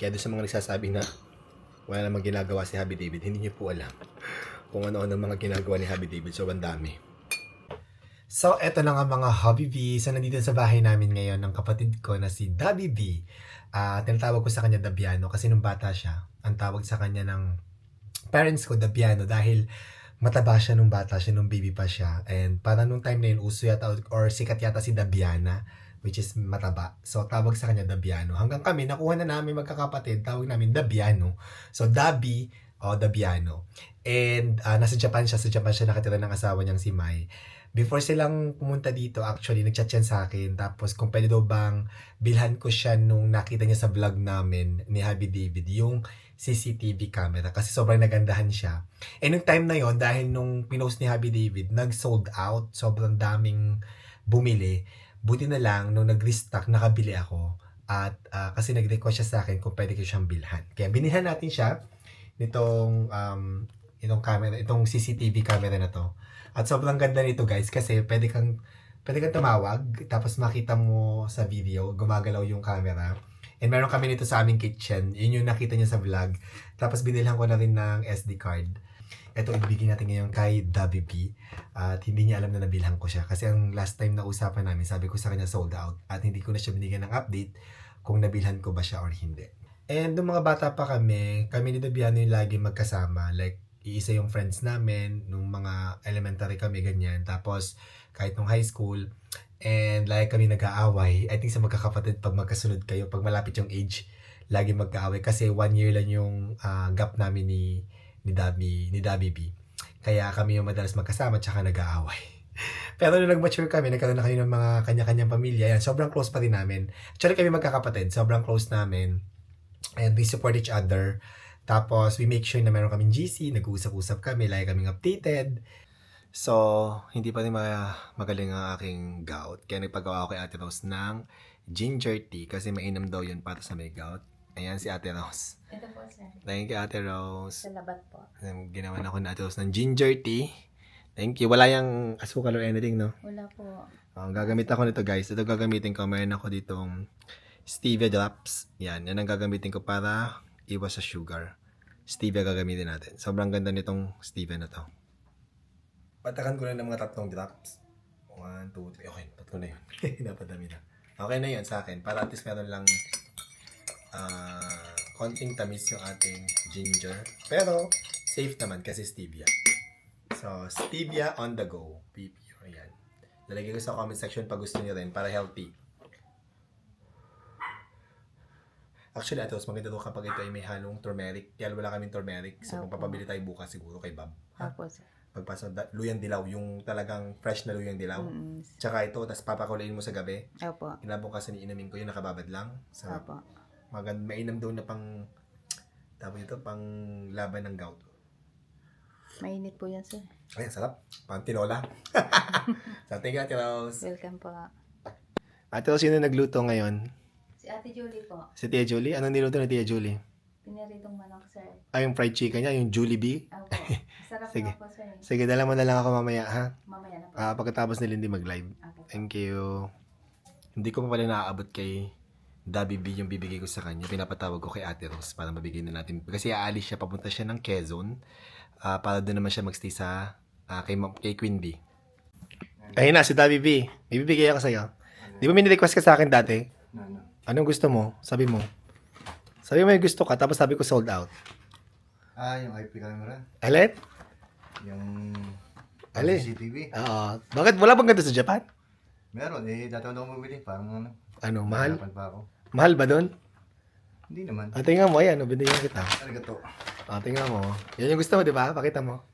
Kaya doon sa mga nagsasabi na wala namang ginagawa si Happy David, hindi niyo po alam kung ano-ano mga ginagawa ni Happy David. So, ang dami. So, eto na nga mga Hobby B. So, nandito sa bahay namin ngayon ng kapatid ko na si Dabby B. Tinatawag ko sa kanya Dabiano kasi nung bata siya, ang tawag sa kanya ng parents ko Dabiano dahil mataba siya nung bata siya, nung baby pa siya. And para nung time na yun, uso yata or sikat yata si Dabiana, which is mataba. So, tawag sa kanya Dabiano. Hanggang kami, nakuha na namin magkakapatid, tawag namin Dabiano. So, Dabby o Dabiano. And nasa Japan siya. Sa Japan siya nakatira ng asawa niyang si Mai. Before silang pumunta dito, actually, nagchat yan sa akin. Tapos, kung pwede daw bang bilhan ko siya nung nakita niya sa vlog namin ni Happy David, yung CCTV camera. Kasi sobrang nagandahan siya. And nung time na yon dahil nung pinost ni Happy David, nag-sold out. Sobrang daming bumili. Buti na lang, nung nag-restock, nakabili ako. At kasi nag-request siya sa akin kung pwede ko siyang bilhan. Kaya binilhan natin siya nitong itong CCTV camera na to. At sobrang ganda nito guys kasi pwede kang tumawag tapos makita mo sa video gumagalaw yung camera. And meron kami nito sa aming kitchen. Yun yung nakita niya sa vlog. Tapos binilhan ko na rin ng SD card. Ito ibigay natin ngayon kay Dabby B. At hindi niya alam na nabilhan ko siya. Kasi ang last time na usapan namin, sabi ko sa kanya sold out. At hindi ko na siya binigyan ng update kung nabilhan ko ba siya or hindi. And nung mga bata pa kami ni Dabiano yung lagi magkasama. Like, iisa yung friends namin, nung mga elementary kami, ganyan. Tapos, kahit nung high school, and lagi kami nag-aaway. I think sa magkakapatid, pag magkasunod kayo, pag malapit yung age, lagi mag-aaway. Kasi 1 year lang yung gap namin ni Dabby B. Kaya kami yung madalas magkasama, tsaka nag-aaway. Pero nung nag-mature kami, nagkaroon na kami ng mga kanya-kanyang pamilya. Yan, sobrang close pa rin namin. Actually, kami magkakapatid, sobrang close namin. And we support each other. Tapos, we make sure na meron kaming GC, nag-uusap-usap kami, lagi kaming updated. So, hindi pa rin magaling ang aking gout. Kaya nagpagawa ako kay Ate Rose ng ginger tea kasi mainam daw yun para sa may gout. Ayan si Ate Rose. Ito po, sir. Thank you, Ate Rose. Salabat po. Ginawan ako na Ate Rose ng ginger tea. Thank you. Wala yung asukal or anything, no? Wala po. Gagamit ako nito, guys. Ito gagamitin ko. Mayroon ako ditong stevia drops. Yan ang gagamitin ko para iwas sa sugar. Stevia gagamitin natin. Sobrang ganda nitong stevia na to. Patakan ko na ng mga 3 drops. 1, 2, 3. Okay, 3 na yun. Napadami na. Okay na yun sa akin. Para at least meron lang konting tamis yung ating ginger. Pero, safe naman kasi stevia. So, stevia on the go. PPR. Ayan. Lalagay ko sa comment section pag gusto niyo rin para healthy. Actually, Atos, maganda doon kapag ito ay may halong turmeric. Kaya wala kaming turmeric. So, magpapabili tayo bukas siguro kay Bob. Opo, sir. Pagpasok, luyang dilaw. Yung talagang fresh na luyang dilaw. Tsaka ito, tapos papakulayin mo sa gabi. Opo. Kinabukasan inamin ko yun, nakababad lang. So, Opo. mainam doon na tawag ito, pang laban ng gout. Mainit po yan, sir. Ay, sarap. Pang tinola. So, thank you, Ate Rose. Welcome po. Ate Rose, yun na nagluto ngayon. Si Ate Julie po. Si Tia Julie? Anong niluto ni Tia Julie? Pinaritong manok, sir. Ay, yung fried chicken niya, yung Julie B. Opo. Sarap Sige. po, sir. Sige, dala mo na lang ako mamaya, ha? Mamaya na po. Pagkatapos ni Lindy mag-live. Opo. Thank you. Hindi ko pa pala naaabot kay Dabby B yung bibigay ko sa kanya. Pinapatawag ko kay Ate Rose para mabigay na natin. Kasi aalis siya, papunta siya ng Quezon. Para doon naman siya magstay sa kay Queen B. Ayun na, si Dabby B. May bibigay ako sa'yo. Di ba may request ka sa akin dati? Anong gusto mo? Sabi mo. Sabi mo yung gusto ka, tapos sabi ko sold out. Yung IP camera. Alin? Yung Alin? CCTV. Oo. Bakit wala bang ganito sa Japan? Meron. Dati ako bumili. Parang Ano, mahal? hirapan pa ako. Mahal ba doon? Hindi naman. Tingnan mo, ayan, binigyan kita. Arigato. Tingnan mo. Yan yung gusto mo, di ba? Pakita mo.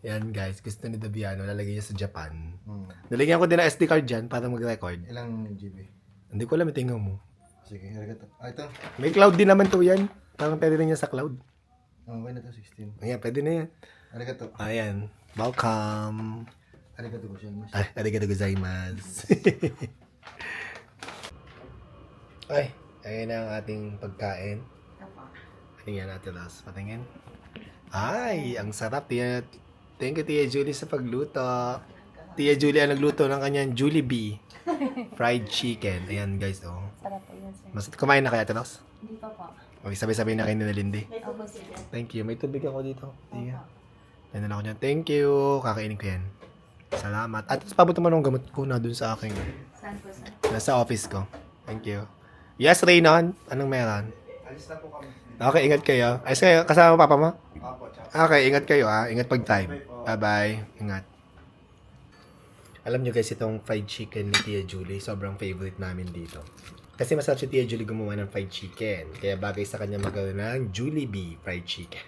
Yan, guys. Gusto ni Dabiano. Lalagay niya sa Japan. Nalagyan ko din ng SD card dyan para mag-record. Ilang GB? Hindi ko alam, tingnan mo. Sige, arigato. Ito. May cloud din naman to yan. Parang pwede rin yan sa cloud. Okay na to, 16. Ayan, pwede na yan. Arigato. Ayan. Welcome. Arigato gozaimasu. Ay, arigato gozaimasu. Ay, ayan na ang ating pagkain. Opo. Ano yan, Ate Ros? Patingin. Ay, ang sarap. Thank you, Tia Julie, sa pagluto. Tia Julie ang nagluto ng kanyang Julie B. Fried chicken. Ayan, guys, oh. Sarap po yan, sir. Kumain na kaya, Ate Ros? Hindi pa po. Okay, sabay-sabay na kayo ni Lindy. Opo, sir. Thank you. May tubig ako dito. Sige. Opo. Pwede na ako dyan. Thank you. Kakainin ko yan. Salamat. At pabuto mo ng gamot ko na dun sa aking, Saan po, sir? nasa office ko. Thank you. Yes, Raynon. Anong meron? Alis na po kami. Okay, ingat kayo. Ayos kayo. Kasama papa mo? Apo, tsaka. Okay, ingat kayo ha. Ingat pag time. Bye-bye. Ingat. Alam nyo guys, itong fried chicken ni Tia Julie, sobrang favorite namin dito. Kasi masarap si Tia Julie gumawa ng fried chicken. Kaya bagay sa kanya magawin ng Julie B fried chicken.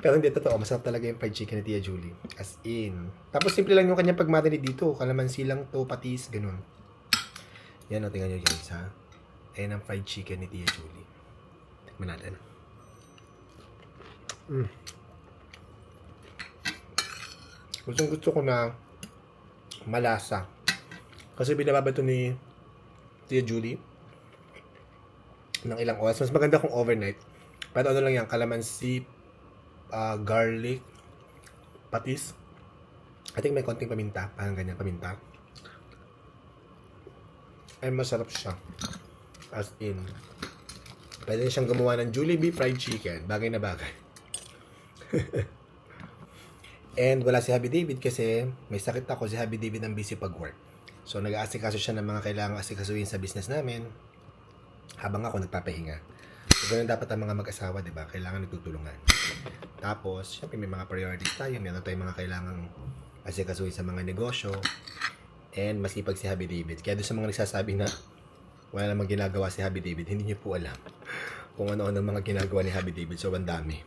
Pero hindi totoo, masarap talaga yung fried chicken ni Tia Julie. As in. Tapos simple lang yung kanyang pagmarinate dito. Kalamansi lang to, patis, ganun. Yan o, tingnan nyo guys ha. Ayan ang fried chicken ni Tia Julie. Tikman natin. Gusto ko na malasa. Kasi binababa ito ni Tia Julie ng ilang oras. Mas maganda kung overnight. Pero ano lang yan, kalamansi, garlic, patis. I think may konting paminta. Parang ganyan, paminta. Ay, masarap siya. As in. Pwede na siyang gumawa ng Julie B fried chicken. Bagay na bagay. And wala si Happy David kasi may sakit ako. Si Happy David ang busy pag-work. So, nag-aasikaso siya ng mga kailangang asikasuhin sa business namin habang ako nagpapahinga. So, ganun dapat ang mga mag-asawa, di ba? Kailangan nagtutulungan. Tapos, syempre may mga priorities tayo. Meron tayong mga kailangang asikasuhin sa mga negosyo. And masipag si Happy David. Kaya doon sa mga nagsasabi na wala namang ginagawa si Happy David, hindi niyo po alam kung ano-ano mga ginagawa ni Happy David. So, ang dami.